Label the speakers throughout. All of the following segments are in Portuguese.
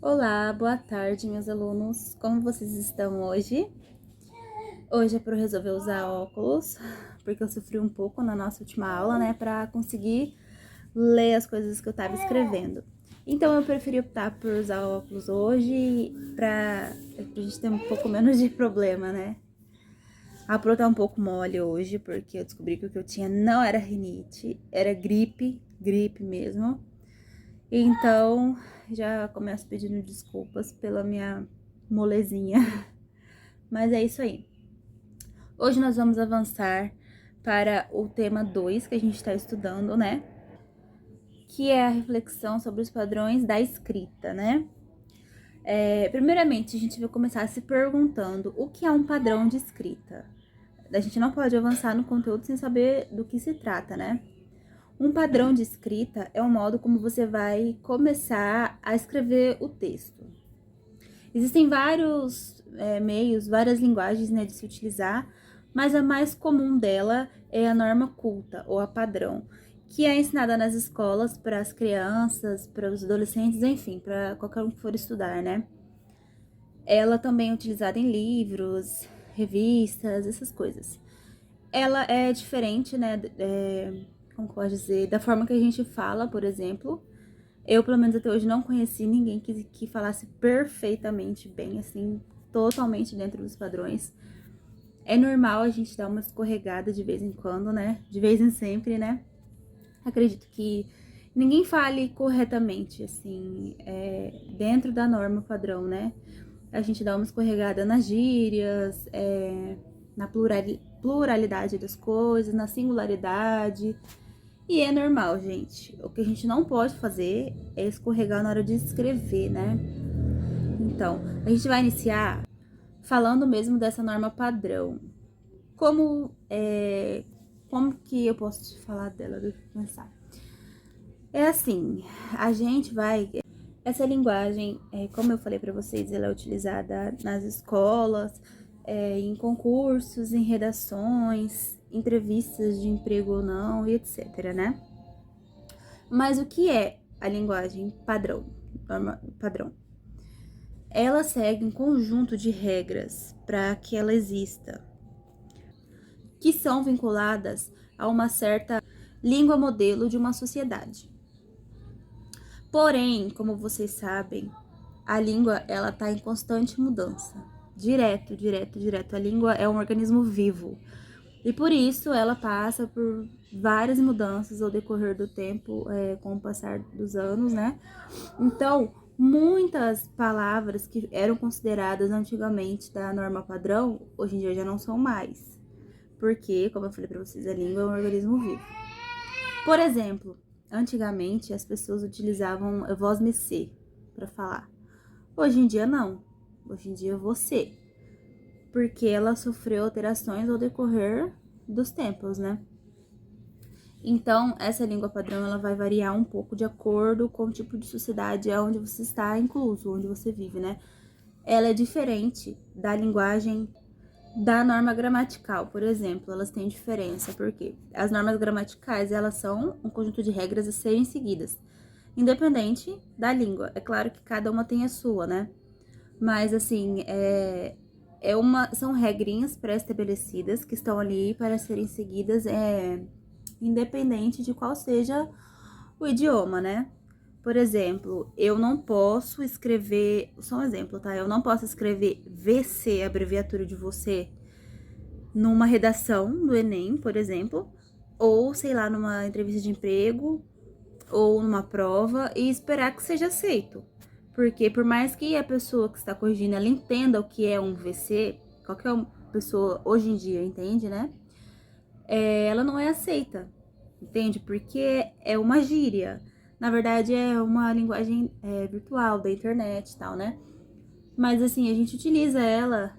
Speaker 1: Olá, boa tarde, meus alunos. Como vocês estão hoje? Hoje é para eu resolver usar óculos, porque eu sofri um pouco na nossa última aula, né, para conseguir ler as coisas que eu estava escrevendo. Então, eu preferi optar por usar óculos hoje pra gente ter um pouco menos de problema, né? A Pro tá um pouco mole hoje, porque eu descobri que o que eu tinha não era rinite, era gripe mesmo. Então, já começo pedindo desculpas pela minha molezinha. Mas é isso aí. Hoje nós vamos avançar para o tema 2 que a gente está estudando, né? Que é a reflexão sobre os padrões da escrita, né? Primeiramente, a gente vai começar se perguntando o que é um padrão de escrita. A gente não pode avançar no conteúdo sem saber do que se trata, né? Um padrão de escrita é o modo como você vai começar a escrever o texto. Existem vários meios, várias linguagens, né, de se utilizar, mas a mais comum dela é a norma culta, ou a padrão, que é ensinada nas escolas para as crianças, para os adolescentes, enfim, para qualquer um que for estudar, né? Ela também é utilizada em livros, revistas, essas coisas. Ela é diferente, né, como pode dizer, da forma que a gente fala, por exemplo. Eu, pelo menos até hoje, não conheci ninguém que falasse perfeitamente bem, assim, totalmente dentro dos padrões. É normal a gente dar uma escorregada de vez em quando, né? De vez em sempre, né? Acredito que ninguém fale corretamente, assim, dentro da norma padrão, né? A gente dá uma escorregada nas gírias, na pluralidade das coisas, na singularidade. E é normal, gente. O que a gente não pode fazer é escorregar na hora de escrever, né? Então, a gente vai iniciar falando mesmo dessa norma padrão. Como que eu posso te falar dela? Deixa eu pensar. É assim, a gente vai... Essa linguagem, como eu falei pra vocês, ela é utilizada nas escolas, em concursos, em redações, entrevistas de emprego ou não, e etc, né? Mas o que é a linguagem padrão? Padrão. Ela segue um conjunto de regras para que ela exista, que são vinculadas a uma certa língua modelo de uma sociedade. Porém, como vocês sabem, a língua ela está em constante mudança. Direto. A língua é um organismo vivo. E por isso ela passa por várias mudanças ao decorrer do tempo, com o passar dos anos, né? Então, muitas palavras que eram consideradas antigamente da norma padrão, hoje em dia já não são mais. Porque, como eu falei pra vocês, a língua é um organismo vivo. Por exemplo, antigamente as pessoas utilizavam voz mecê para falar. Hoje em dia não. Hoje em dia é você. Porque ela sofreu alterações ao decorrer dos tempos, né? Então, essa língua padrão, ela vai variar um pouco de acordo com o tipo de sociedade onde você está incluso, onde você vive, né? Ela é diferente da linguagem da norma gramatical, por exemplo. Elas têm diferença, porque as normas gramaticais, elas são um conjunto de regras a serem seguidas, independente da língua. É claro que cada uma tem a sua, né? Mas, assim, são regrinhas pré-estabelecidas que estão ali para serem seguidas, independente de qual seja o idioma, né? Por exemplo, eu não posso escrever, só um exemplo, tá? Eu não posso escrever VC, abreviatura de você, numa redação do Enem, por exemplo, ou, sei lá, numa entrevista de emprego, ou numa prova, e esperar que seja aceito. Porque por mais que a pessoa que está corrigindo, ela entenda o que é um VC, qualquer pessoa hoje em dia entende, né? Ela não é aceita, entende? Porque é uma gíria. Na verdade, é uma linguagem virtual da internet e tal, né? Mas assim, a gente utiliza ela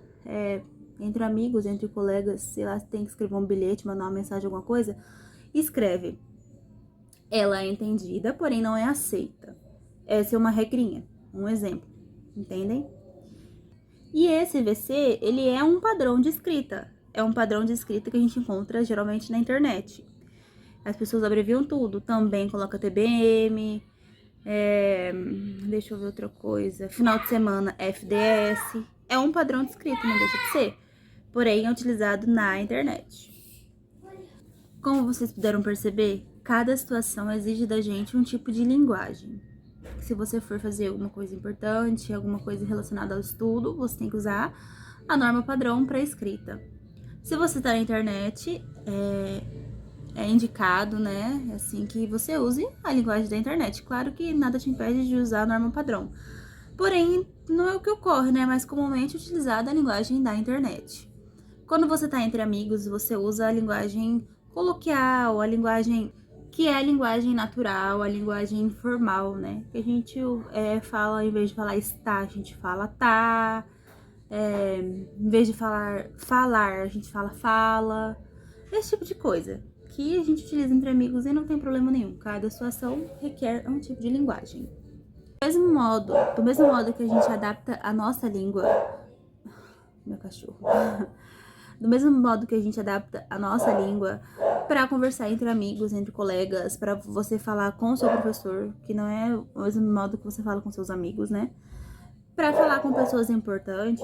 Speaker 1: entre amigos, entre colegas, sei lá, se tem que escrever um bilhete, mandar uma mensagem, alguma coisa, escreve. Ela é entendida, porém não é aceita. Essa é uma regrinha, um exemplo, entendem? E esse VC, ele é um padrão de escrita. É um padrão de escrita que a gente encontra geralmente na internet. As pessoas abreviam tudo, também coloca TBM, Deixa eu ver outra coisa. Final de semana, FDS. É um padrão de escrita, não deixa de ser. Porém, é utilizado na internet. Como vocês puderam perceber, cada situação exige da gente um tipo de linguagem. Se você for fazer alguma coisa importante, alguma coisa relacionada ao estudo, você tem que usar a norma padrão para escrita. Se você está na internet, é indicado, né, assim, que você use a linguagem da internet. Claro que nada te impede de usar a norma padrão. Porém, não é o que ocorre, né, mais comumente utilizada a linguagem da internet. Quando você está entre amigos, você usa a linguagem coloquial, a linguagem que é a linguagem natural, a linguagem informal, né? Que a gente fala, em vez de falar está, a gente fala tá. Em vez de falar, a gente fala. Esse tipo de coisa. Que a gente utiliza entre amigos e não tem problema nenhum. Cada situação requer um tipo de linguagem. Do mesmo modo que a gente adapta a nossa língua. Meu cachorro. Do mesmo modo que a gente adapta a nossa língua para conversar entre amigos, entre colegas, para você falar com o seu professor, que não é o mesmo modo que você fala com seus amigos, né? Para falar com pessoas importantes,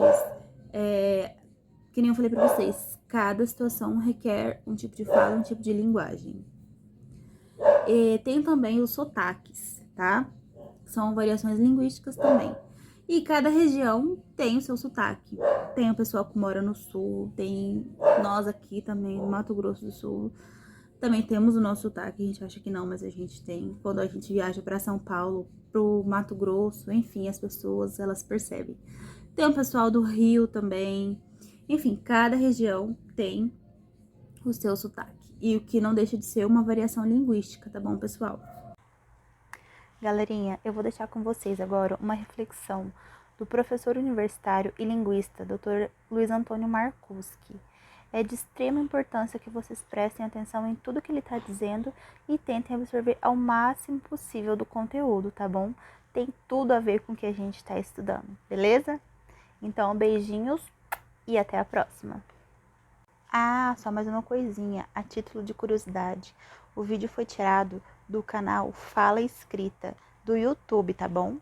Speaker 1: que nem eu falei para vocês, cada situação requer um tipo de fala, um tipo de linguagem. E tem também os sotaques, tá? São variações linguísticas também. E cada região tem o seu sotaque. Tem o pessoal que mora no sul, tem nós aqui também, no Mato Grosso do Sul. Também temos o nosso sotaque, a gente acha que não, mas a gente tem. Quando a gente viaja para São Paulo, pro Mato Grosso, enfim, as pessoas, elas percebem. Tem o pessoal do Rio também. Enfim, cada região tem o seu sotaque. E o que não deixa de ser uma variação linguística, tá bom, pessoal? Galerinha, eu vou deixar com vocês agora uma reflexão do professor universitário e linguista, Dr. Luiz Antônio Marcuski. É de extrema importância que vocês prestem atenção em tudo que ele está dizendo e tentem absorver ao máximo possível do conteúdo, tá bom? Tem tudo a ver com o que a gente está estudando, beleza? Então, beijinhos e até a próxima. Ah, só mais uma coisinha, a título de curiosidade. O vídeo foi tirado do canal Fala Escrita, do YouTube, tá bom?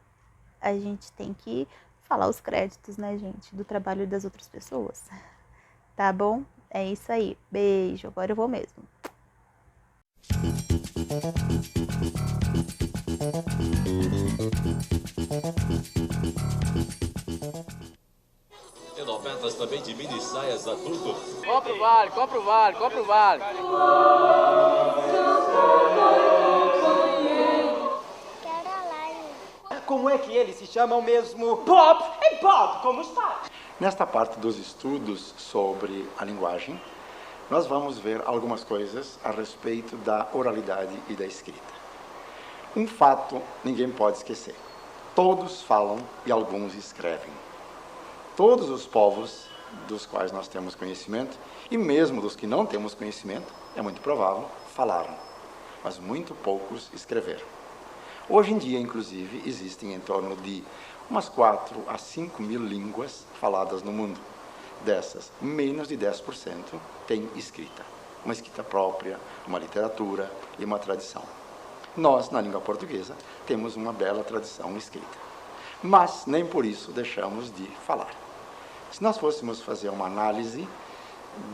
Speaker 1: A gente tem que falar os créditos, né, gente, do trabalho das outras pessoas. Tá bom? É isso aí. Beijo. Agora eu vou mesmo.
Speaker 2: Tendo ofertas também de mini saias adulto.
Speaker 3: Compra o vale, compra o vale, compra o vale.
Speaker 4: Como é que eles se chamam mesmo? Bob! Hey Bob, como está?
Speaker 5: Nesta parte dos estudos sobre a linguagem, nós vamos ver algumas coisas a respeito da oralidade e da escrita. Um fato ninguém pode esquecer. Todos falam e alguns escrevem. Todos os povos dos quais nós temos conhecimento, e mesmo dos que não temos conhecimento, é muito provável, falaram, mas muito poucos escreveram. Hoje em dia, inclusive, existem em torno de umas 4 a 5 mil línguas faladas no mundo. Dessas, menos de 10% tem escrita. Uma escrita própria, uma literatura e uma tradição. Nós, na língua portuguesa, temos uma bela tradição escrita. Mas nem por isso deixamos de falar. Se nós fôssemos fazer uma análise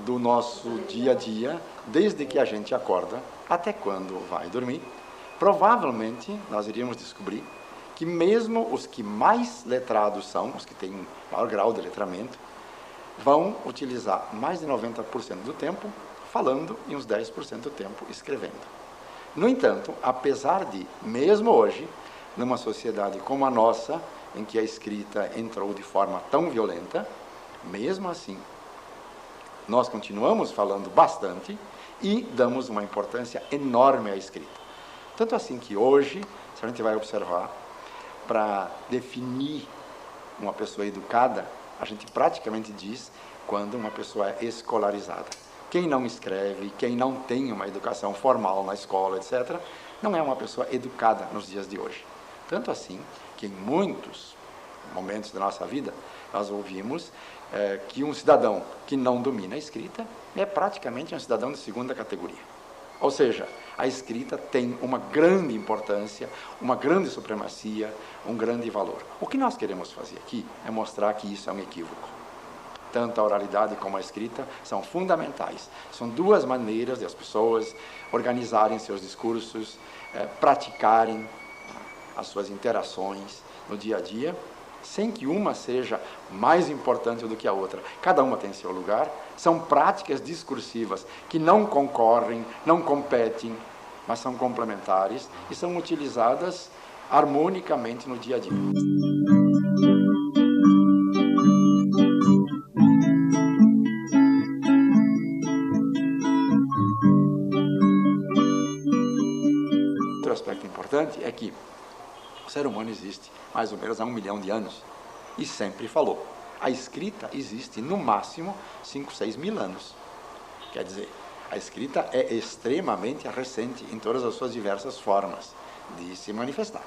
Speaker 5: do nosso dia a dia, desde que a gente acorda até quando vai dormir, provavelmente nós iríamos descobrir que mesmo os que mais letrados são, os que têm maior grau de letramento, vão utilizar mais de 90% do tempo falando e uns 10% do tempo escrevendo. No entanto, apesar de, mesmo hoje, numa sociedade como a nossa, em que a escrita entrou de forma tão violenta, mesmo assim, nós continuamos falando bastante e damos uma importância enorme à escrita. Tanto assim que hoje, se a gente vai observar, para definir uma pessoa educada, a gente praticamente diz quando uma pessoa é escolarizada. Quem não escreve, quem não tem uma educação formal na escola, etc., não é uma pessoa educada nos dias de hoje. Tanto assim que em muitos momentos da nossa vida, nós ouvimos que um cidadão que não domina a escrita é praticamente um cidadão de segunda categoria. Ou seja, a escrita tem uma grande importância, uma grande supremacia, um grande valor. O que nós queremos fazer aqui é mostrar que isso é um equívoco. Tanto a oralidade como a escrita são fundamentais. São duas maneiras de as pessoas organizarem seus discursos, praticarem as suas interações no dia a dia, sem que uma seja mais importante do que a outra. Cada uma tem seu lugar. São práticas discursivas que não concorrem, não competem, mas são complementares e são utilizadas harmonicamente no dia a dia. Outro aspecto importante é que o ser humano existe mais ou menos há 1 milhão de anos e sempre falou. A escrita existe no máximo 5, 6 mil anos. Quer dizer, a escrita é extremamente recente em todas as suas diversas formas de se manifestar.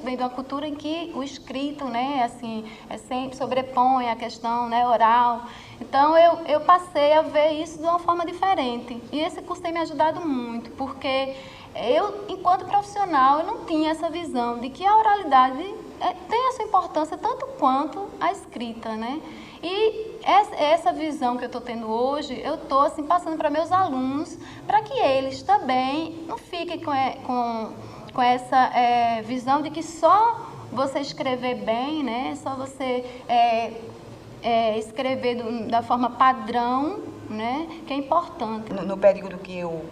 Speaker 6: Vem de uma cultura em que o escrito, né, assim, sempre sobrepõe a questão, né, oral. Então eu passei a ver isso de uma forma diferente. E esse curso tem me ajudado muito, porque eu, enquanto profissional, eu não tinha essa visão de que a oralidade tem essa importância tanto quanto a escrita, né? E essa visão que eu estou tendo hoje, eu estou assim, passando para meus alunos, para que eles também não fiquem com essa visão de que só você escrever bem, né? Só você escrever da forma padrão, né? Que é importante.
Speaker 7: No período que eu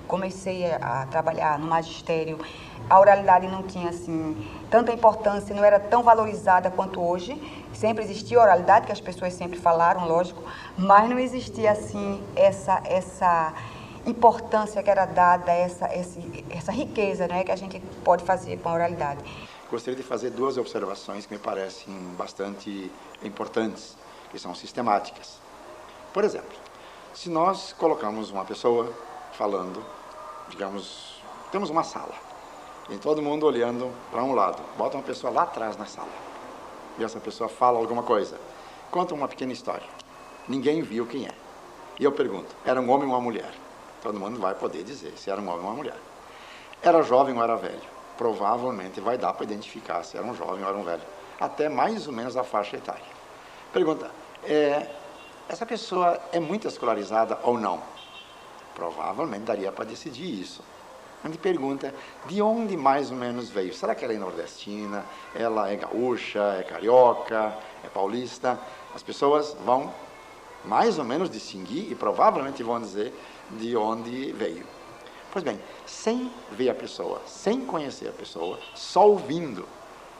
Speaker 7: comecei a trabalhar no magistério, a oralidade não tinha assim tanta importância, não era tão valorizada quanto hoje. Sempre existia oralidade, que as pessoas sempre falaram, lógico, mas não existia assim essa importância que era dada, essa riqueza, né, que a gente pode fazer com a oralidade.
Speaker 5: Gostaria de fazer 2 observações que me parecem bastante importantes, que são sistemáticas. Por exemplo, se nós colocamos uma pessoa falando, digamos, temos uma sala, e todo mundo olhando para um lado, bota uma pessoa lá atrás na sala, e essa pessoa fala alguma coisa, conta uma pequena história, ninguém viu quem é. E eu pergunto, era um homem ou uma mulher? Todo mundo vai poder dizer se era um homem ou uma mulher. Era jovem ou era velho? Provavelmente vai dar para identificar se era um jovem ou era um velho, até mais ou menos a faixa etária. Pergunta, essa pessoa é muito escolarizada ou não? Provavelmente daria para decidir isso. A gente pergunta, de onde mais ou menos veio? Será que ela é nordestina? Ela é gaúcha? É carioca? É paulista? As pessoas vão mais ou menos distinguir e provavelmente vão dizer de onde veio. Pois bem, sem ver a pessoa, sem conhecer a pessoa, só ouvindo,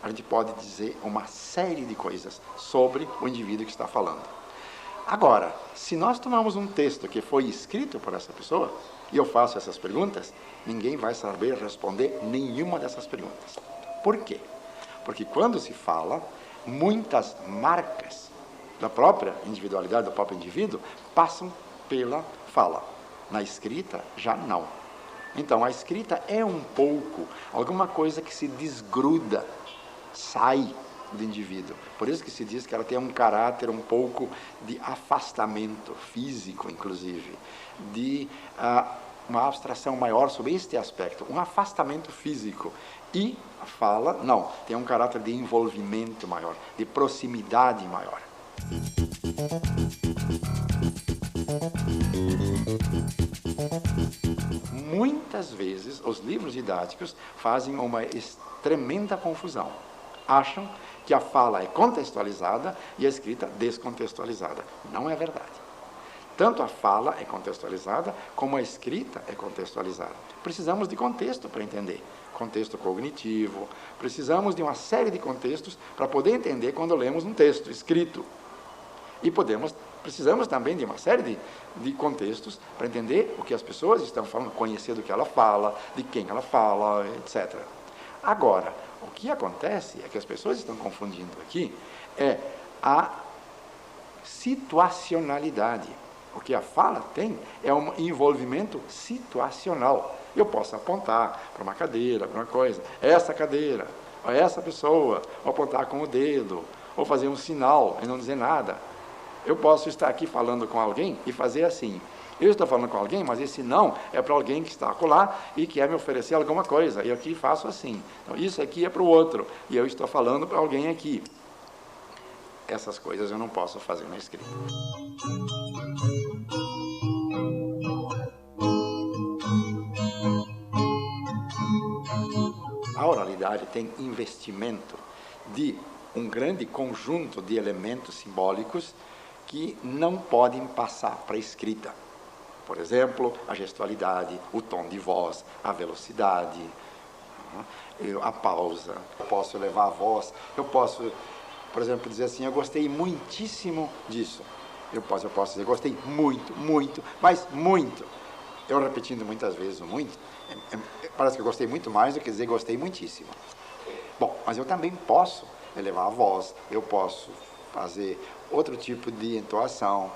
Speaker 5: a gente pode dizer uma série de coisas sobre o indivíduo que está falando. Agora, se nós tomamos um texto que foi escrito por essa pessoa, e eu faço essas perguntas, ninguém vai saber responder nenhuma dessas perguntas. Por quê? Porque quando se fala, muitas marcas da própria individualidade, do próprio indivíduo, passam pela fala. Na escrita, já não. Então, a escrita é um pouco alguma coisa que se desgruda, sai do indivíduo. Por isso que se diz que ela tem um caráter um pouco de afastamento físico, inclusive, de uma abstração maior sobre este aspecto, um afastamento físico. E a fala, não, tem um caráter de envolvimento maior, de proximidade maior. Muitas vezes os livros didáticos fazem uma tremenda confusão. Acham que a fala é contextualizada e a escrita descontextualizada. Não é verdade. Tanto a fala é contextualizada como a escrita é contextualizada. Precisamos de contexto para entender. Contexto cognitivo, precisamos de uma série de contextos para poder entender quando lemos um texto escrito. E precisamos também de uma série de contextos para entender o que as pessoas estão falando, conhecer do que ela fala, de quem ela fala, etc. Agora, o que acontece é que as pessoas estão confundindo aqui a situacionalidade. O que a fala tem é um envolvimento situacional. Eu posso apontar para uma cadeira, para uma coisa, essa cadeira, ou essa pessoa, ou apontar com o dedo, ou fazer um sinal e não dizer nada. Eu posso estar aqui falando com alguém e fazer assim. Eu estou falando com alguém, mas esse não é para alguém que está acolá e quer me oferecer alguma coisa. E aqui faço assim. Então, isso aqui é para o outro. E eu estou falando para alguém aqui. Essas coisas eu não posso fazer na escrita. A oralidade tem investimento de um grande conjunto de elementos simbólicos que não podem passar para a escrita. Por exemplo, a gestualidade, o tom de voz, a velocidade, a pausa. Eu posso elevar a voz, eu posso, por exemplo, dizer assim, eu gostei muitíssimo disso. Eu posso dizer, gostei muito, muito, mas muito. Eu repetindo muitas vezes o muito, parece que eu gostei muito mais do que dizer gostei muitíssimo. Bom, mas eu também posso elevar a voz, eu posso fazer outro tipo de entoação.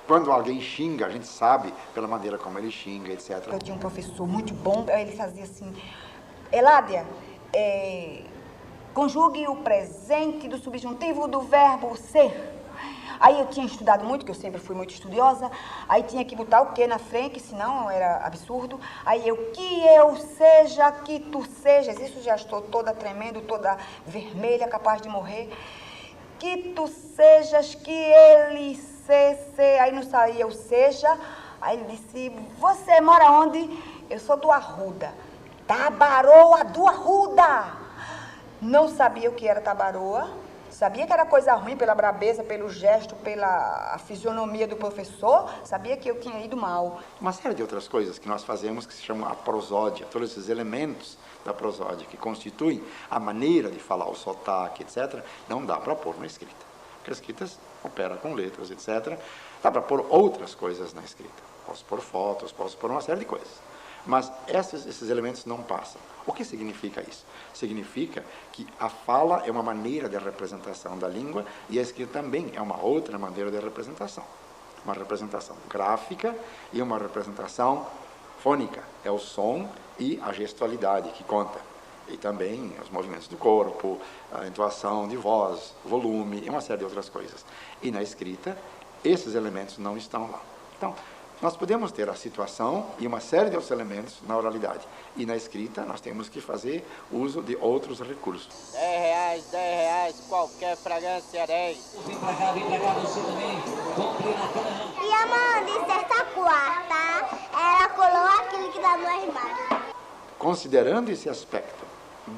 Speaker 5: Quando alguém xinga, a gente sabe pela maneira como ele xinga, etc.
Speaker 7: Eu tinha um professor muito bom, ele fazia assim, Eládia, conjugue o presente do subjuntivo do verbo ser. Aí eu tinha estudado muito, que eu sempre fui muito estudiosa, aí tinha que botar o que na frente, senão era absurdo. Aí que eu seja, que tu sejas, isso já estou toda tremendo, toda vermelha, capaz de morrer. Que tu sejas, que ele se, aí não saía o seja. Aí ele disse, você mora onde? Eu sou do Arruda. Tabaroa do Arruda. Não sabia o que era tabaroa. Sabia que era coisa ruim pela brabeza, pelo gesto, pela fisionomia do professor. Sabia que eu tinha ido mal.
Speaker 5: Uma série de outras coisas que nós fazemos que se chama a prosódia. Todos esses elementos da prosódia que constituem a maneira de falar, o sotaque, etc., não dá para pôr na escrita. Porque a escrita opera com letras, etc. Dá para pôr outras coisas na escrita. Posso pôr fotos, posso pôr uma série de coisas. Mas esses elementos não passam. O que significa isso? Significa que a fala é uma maneira de representação da língua e a escrita também é uma outra maneira de representação. Uma representação gráfica e uma representação fônica. É o som e a gestualidade que conta. E também os movimentos do corpo, a entoação de voz, volume e uma série de outras coisas. E na escrita, esses elementos não estão lá. Então, nós podemos ter a situação e uma série de outros elementos na oralidade. E na escrita, nós temos que fazer uso de outros recursos.
Speaker 3: R$10, qualquer fragrância 10.
Speaker 8: Vem pra cá você também. Compre na cama.
Speaker 9: E a mãe de sexta quarta, ela colou aquilo que dá no armário.
Speaker 5: Considerando esse aspecto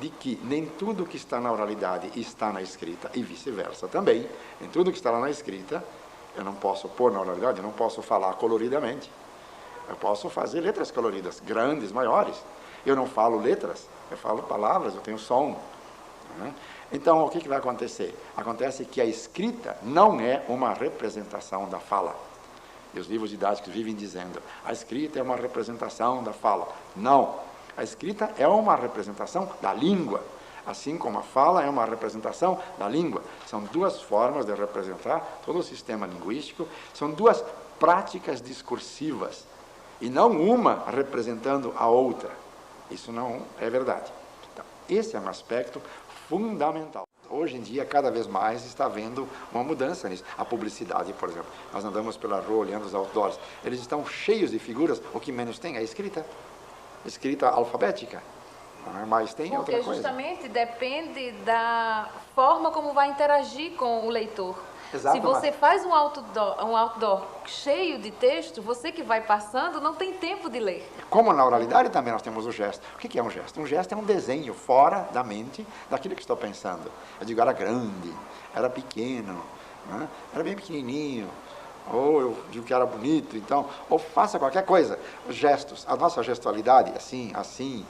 Speaker 5: de que nem tudo que está na oralidade está na escrita, e vice-versa também, nem tudo que está lá na escrita, eu não posso pôr na oralidade, eu não posso falar coloridamente. Eu posso fazer letras coloridas, grandes, maiores. Eu não falo letras, eu falo palavras, eu tenho som. Então, o que vai acontecer? Acontece que a escrita não é uma representação da fala. E os livros didáticos vivem dizendo, a escrita é uma representação da fala. Não, a escrita é uma representação da língua. Assim como a fala é uma representação da língua. São duas formas de representar todo o sistema linguístico, são duas práticas discursivas, e não uma representando a outra. Isso não é verdade. Então, esse é um aspecto fundamental. Hoje em dia, cada vez mais está havendo uma mudança nisso. A publicidade, por exemplo. Nós andamos pela rua olhando os outdoors. Eles estão cheios de figuras. O que menos tem é a escrita. Escrita alfabética. Mas tem outra coisa.
Speaker 10: Porque justamente depende da forma como vai interagir com o leitor.
Speaker 5: Exato,
Speaker 10: se você faz um outdoor cheio de texto, você que vai passando não tem tempo de ler.
Speaker 5: Como na oralidade também nós temos o gesto. O que é um gesto? Um gesto é um desenho fora da mente daquilo que estou pensando. Eu digo, era grande, era pequeno, né? Era bem pequenininho. Ou eu digo que era bonito, então, ou faça qualquer coisa. Os gestos, a nossa gestualidade, assim, assim.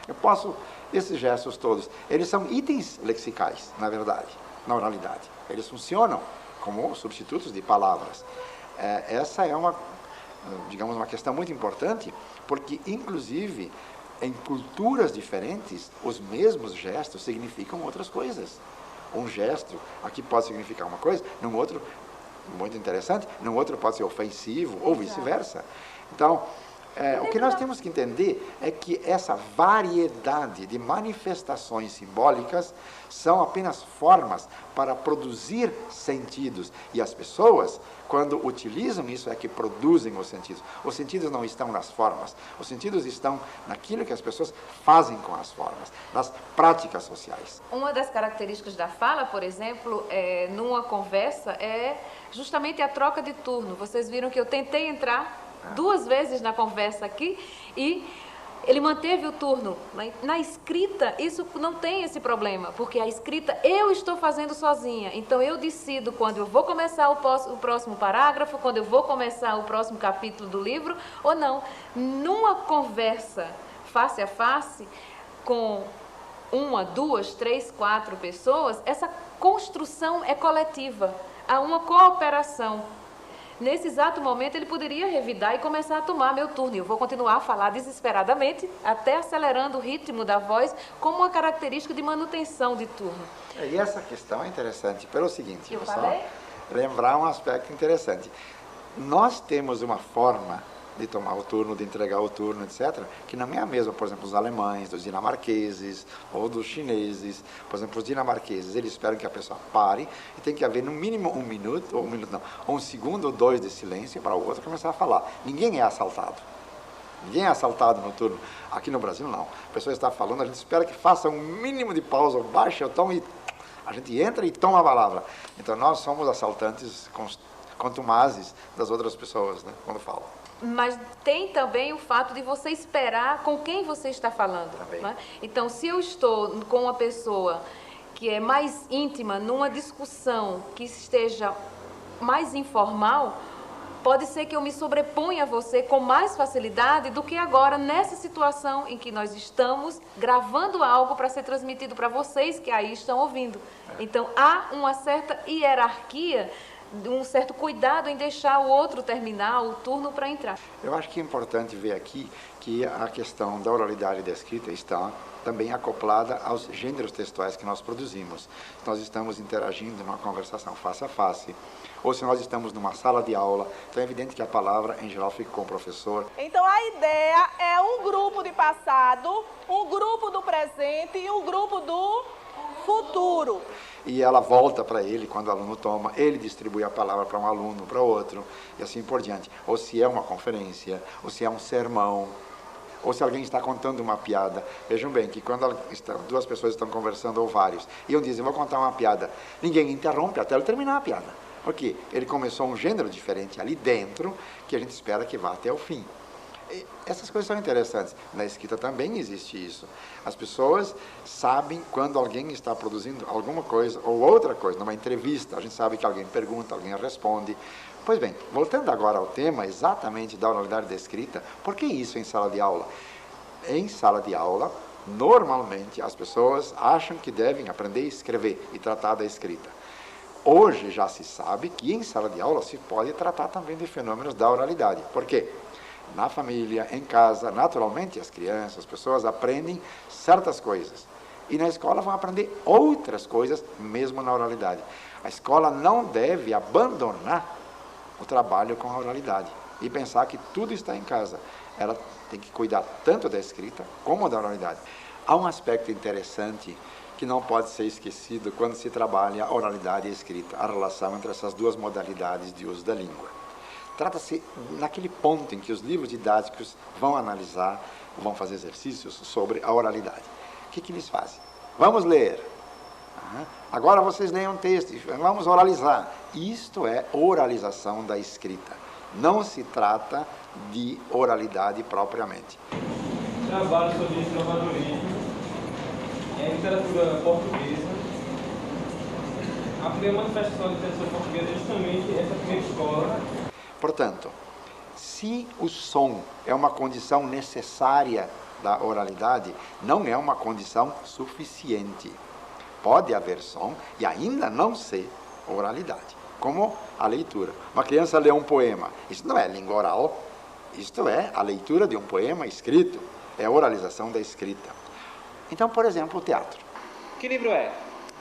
Speaker 5: Eu posso, esses gestos todos, eles são itens lexicais, na verdade, na oralidade. Eles funcionam como substitutos de palavras. Essa é uma questão muito importante, porque, inclusive, em culturas diferentes, os mesmos gestos significam outras coisas. Um gesto aqui pode significar uma coisa, num outro, muito interessante, num outro pode ser ofensivo, ou vice-versa. Então, O que nós temos que entender é que essa variedade de manifestações simbólicas são apenas formas para produzir sentidos. E as pessoas, quando utilizam isso, é que produzem os sentidos. Os sentidos não estão nas formas. Os sentidos estão naquilo que as pessoas fazem com as formas, nas práticas sociais.
Speaker 10: Uma das características da fala, por exemplo, numa conversa, é justamente a troca de turno. Vocês viram que eu tentei entrar 2 vezes na conversa aqui e ele manteve o turno. Na escrita, isso não tem esse problema, porque a escrita eu estou fazendo sozinha. Então, eu decido quando eu vou começar o próximo parágrafo, quando eu vou começar o próximo capítulo do livro, ou não. Numa conversa face a face, com 1, 2, 3, 4 pessoas, essa construção é coletiva. Há uma cooperação. Nesse exato momento, ele poderia revidar e começar a tomar meu turno. Eu vou continuar a falar desesperadamente, até acelerando o ritmo da voz, como uma característica de manutenção de turno.
Speaker 5: E essa questão é interessante pelo seguinte, vou só lembrar um aspecto interessante. Nós temos uma forma de tomar o turno, de entregar o turno, etc., que não é a mesma, por exemplo, dos alemães, dos dinamarqueses ou dos chineses. Por exemplo, os dinamarqueses, eles esperam que a pessoa pare e tem que haver no mínimo 1 minuto, ou 1 segundo ou 2 de silêncio para o outro começar a falar. Ninguém é assaltado. Ninguém é assaltado no turno. Aqui no Brasil, não. A pessoa está falando, a gente espera que faça um mínimo de pausa, ou baixe o tom e a gente entra e toma a palavra. Então, nós somos assaltantes contumazes das outras pessoas, né, quando falam.
Speaker 10: Mas tem também o fato de você esperar com quem você está falando. Né? Então, se eu estou com uma pessoa que é mais íntima, numa discussão que esteja mais informal, pode ser que eu me sobreponha a você com mais facilidade do que agora, nessa situação em que nós estamos gravando algo para ser transmitido para vocês que aí estão ouvindo. Então, há uma certa hierarquia, um certo cuidado em deixar o outro terminar o turno para entrar.
Speaker 5: Eu acho que é importante ver aqui que a questão da oralidade e da escrita está também acoplada aos gêneros textuais que nós produzimos. Nós estamos interagindo numa conversação face a face, ou se nós estamos numa sala de aula, então é evidente que a palavra, em geral, fica com o professor.
Speaker 11: Então, a ideia é um grupo de passado, um grupo do presente e um grupo do futuro.
Speaker 5: E ela volta para ele quando o aluno toma, ele distribui a palavra para um aluno, para outro, e assim por diante. Ou se é uma conferência, ou se é um sermão, ou se alguém está contando uma piada. Vejam bem que quando 2 pessoas estão conversando, ou vários, e um diz, eu vou contar uma piada, ninguém interrompe até ele terminar a piada. Porque ele começou um gênero diferente ali dentro, que a gente espera que vá até o fim. Essas coisas são interessantes. Na escrita também existe isso. As pessoas sabem quando alguém está produzindo alguma coisa ou outra coisa. Numa entrevista, a gente sabe que alguém pergunta, alguém responde. Pois bem, voltando agora ao tema exatamente da oralidade da escrita, por que isso em sala de aula? Em sala de aula, normalmente as pessoas acham que devem aprender a escrever e tratar da escrita. Hoje já se sabe que em sala de aula se pode tratar também de fenômenos da oralidade. Por quê? Na família, em casa, naturalmente as crianças, as pessoas aprendem certas coisas. E na escola vão aprender outras coisas, mesmo na oralidade. A escola não deve abandonar o trabalho com a oralidade e pensar que tudo está em casa. Ela tem que cuidar tanto da escrita como da oralidade. Há um aspecto interessante que não pode ser esquecido quando se trabalha a oralidade e a escrita, a relação entre essas 2 modalidades de uso da língua. Trata-se naquele ponto em que os livros didáticos vão analisar, vão fazer exercícios sobre a oralidade. O que eles fazem? Vamos ler. Agora vocês leiam um texto, vamos oralizar. Isto é oralização da escrita. Não se trata de oralidade propriamente.
Speaker 12: Trabalho sobre estrovadorismo, literatura portuguesa. A primeira manifestação da literatura portuguesa é justamente essa primeira escola.
Speaker 5: Portanto, se o som é uma condição necessária da oralidade, não é uma condição suficiente. Pode haver som e ainda não ser oralidade, como a leitura. Uma criança lê um poema, isso não é língua oral, isto é a leitura de um poema escrito, é a oralização da escrita. Então, por exemplo, o teatro.
Speaker 13: Que livro é?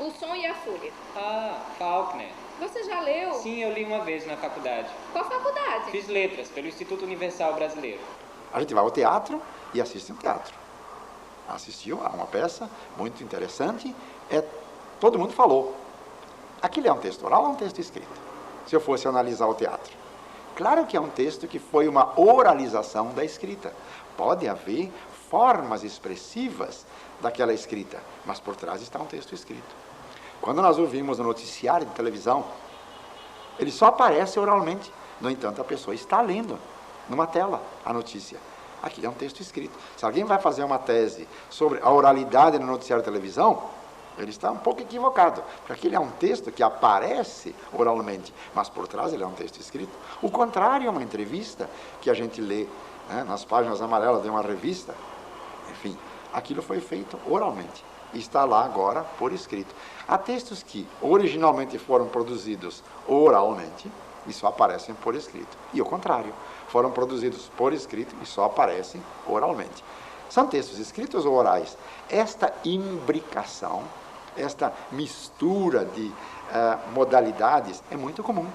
Speaker 14: O Som e a Fúria.
Speaker 13: Ah, Faulkner.
Speaker 14: Você já leu?
Speaker 13: Sim, eu li uma vez na faculdade.
Speaker 14: Qual faculdade?
Speaker 13: Fiz letras pelo Instituto Universal Brasileiro.
Speaker 5: A gente vai ao teatro e assiste um teatro. Assistiu a uma peça muito interessante, todo mundo falou. Aquilo é um texto oral ou um texto escrito? Se eu fosse analisar o teatro. Claro que é um texto que foi uma oralização da escrita. Pode haver formas expressivas daquela escrita, mas por trás está um texto escrito. Quando nós ouvimos o noticiário de televisão, ele só aparece oralmente. No entanto, a pessoa está lendo numa tela a notícia. Aqui é um texto escrito. Se alguém vai fazer uma tese sobre a oralidade no noticiário de televisão, ele está um pouco equivocado, porque aquele é um texto que aparece oralmente, mas por trás ele é um texto escrito. O contrário é uma entrevista que a gente lê, né, nas páginas amarelas de uma revista. Enfim, aquilo foi feito oralmente e está lá agora por escrito. Há textos que originalmente foram produzidos oralmente e só aparecem por escrito. E o contrário, foram produzidos por escrito e só aparecem oralmente. São textos escritos ou orais? Esta imbricação, esta mistura de modalidades é muito comum.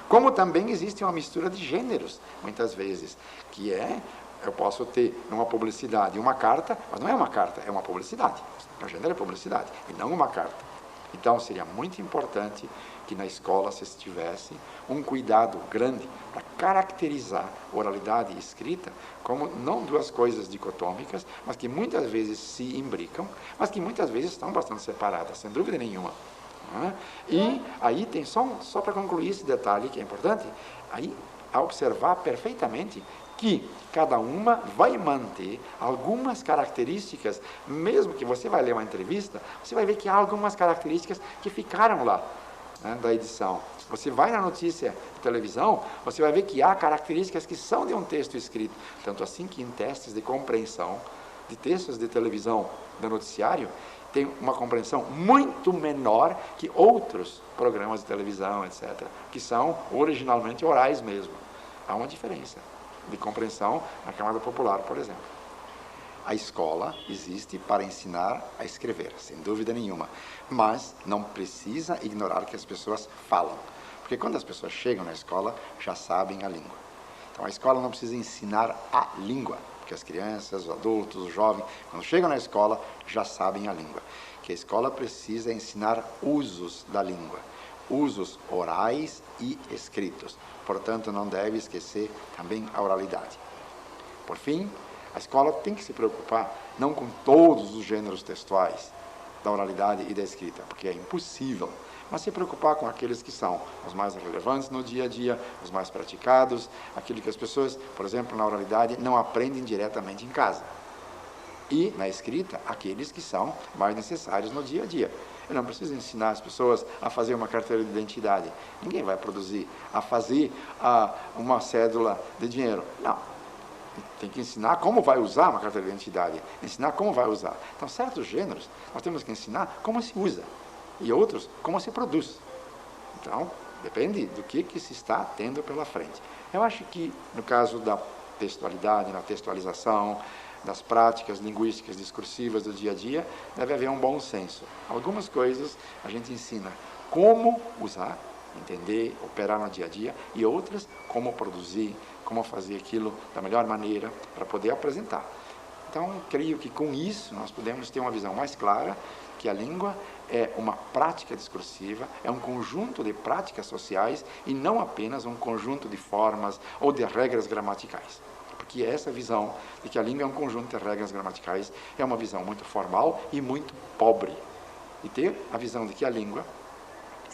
Speaker 5: Como também existe uma mistura de gêneros, muitas vezes, que eu posso ter numa publicidade uma carta, mas não é uma carta, é uma publicidade. O gênero é publicidade, e não uma carta. Então, seria muito importante que na escola se tivesse um cuidado grande para caracterizar oralidade e escrita como não duas coisas dicotômicas, mas que muitas vezes se imbricam, mas que muitas vezes estão bastante separadas, sem dúvida nenhuma. E aí tem só para concluir esse detalhe que é importante, aí a observar perfeitamente que cada uma vai manter algumas características, mesmo que você vai ler uma entrevista, você vai ver que há algumas características que ficaram lá, né, da edição. Você vai na notícia de televisão, você vai ver que há características que são de um texto escrito. Tanto assim que em testes de compreensão de textos de televisão do noticiário, tem uma compreensão muito menor que outros programas de televisão, etc., que são originalmente orais mesmo. Há uma diferença de compreensão na camada popular, por exemplo. A escola existe para ensinar a escrever, sem dúvida nenhuma, mas não precisa ignorar que as pessoas falam, porque quando as pessoas chegam na escola, já sabem a língua. Então a escola não precisa ensinar a língua, porque as crianças, os adultos, os jovens, quando chegam na escola, já sabem a língua. Que a escola precisa ensinar usos da língua, usos orais e escritos. Portanto, não deve esquecer também a oralidade. Por fim, a escola tem que se preocupar não com todos os gêneros textuais da oralidade e da escrita, porque é impossível, mas se preocupar com aqueles que são os mais relevantes no dia a dia, os mais praticados, aquilo que as pessoas, por exemplo, na oralidade, não aprendem diretamente em casa. E, na escrita, aqueles que são mais necessários no dia a dia. Eu não preciso ensinar as pessoas a fazer uma carteira de identidade. Ninguém vai produzir a fazer uma cédula de dinheiro. Não. Tem que ensinar como vai usar uma carteira de identidade. Ensinar como vai usar. Então, certos gêneros, nós temos que ensinar como se usa. E outros, como se produz. Então, depende do que se está tendo pela frente. Eu acho que, no caso da textualidade, na textualização, das práticas linguísticas discursivas do dia a dia, deve haver um bom senso. Algumas coisas a gente ensina como usar, entender, operar no dia a dia, e outras como produzir, como fazer aquilo da melhor maneira para poder apresentar. Então, creio que com isso nós podemos ter uma visão mais clara que a língua é uma prática discursiva, é um conjunto de práticas sociais e não apenas um conjunto de formas ou de regras gramaticais. Porque essa visão de que a língua é um conjunto de regras gramaticais é uma visão muito formal e muito pobre. E ter a visão de que a língua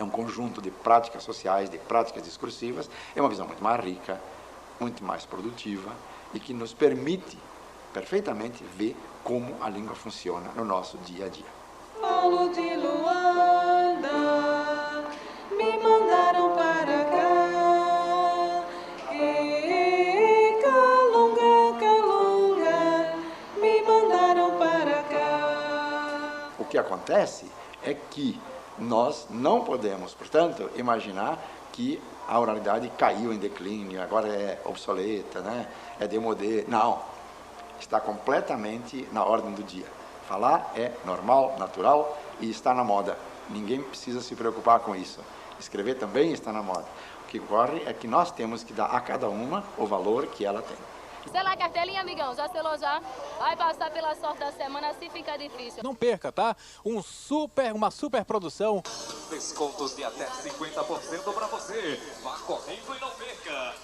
Speaker 5: é um conjunto de práticas sociais, de práticas discursivas, é uma visão muito mais rica, muito mais produtiva e que nos permite perfeitamente ver como a língua funciona no nosso dia a dia.
Speaker 15: Falo de Luanda, me mandaram para cá. E Calunga, Calunga, me mandaram para cá.
Speaker 5: O que acontece é que nós não podemos, portanto, imaginar que a oralidade caiu em declínio, agora é obsoleta, né? É démodé. Não, está completamente na ordem do dia. Falar é normal, natural e está na moda. Ninguém precisa se preocupar com isso. Escrever também está na moda. O que ocorre é que nós temos que dar a cada uma o valor que ela tem.
Speaker 16: Sela a cartelinha, amigão, já selou já? Vai passar pela sorte da semana se fica difícil.
Speaker 17: Não perca, tá? Uma super produção.
Speaker 2: Descontos de até 50% para você. Vá correndo e não perca.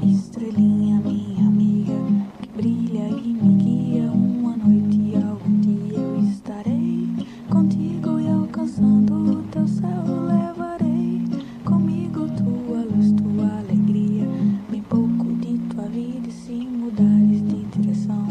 Speaker 18: Estrelinha, minha amiga, que brilha e me guia. Uma noite algum dia eu estarei contigo e alcançando o teu céu levarei comigo tua luz, tua alegria, bem pouco de tua vida e se mudares de direção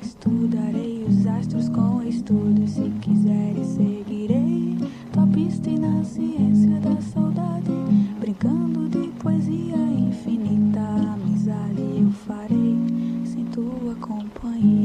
Speaker 18: estudarei os astros com estudo, se quiseres seguirei tua pista e na ciência da saudade, brincando de poesia infinita, amizade eu farei sem tua companhia.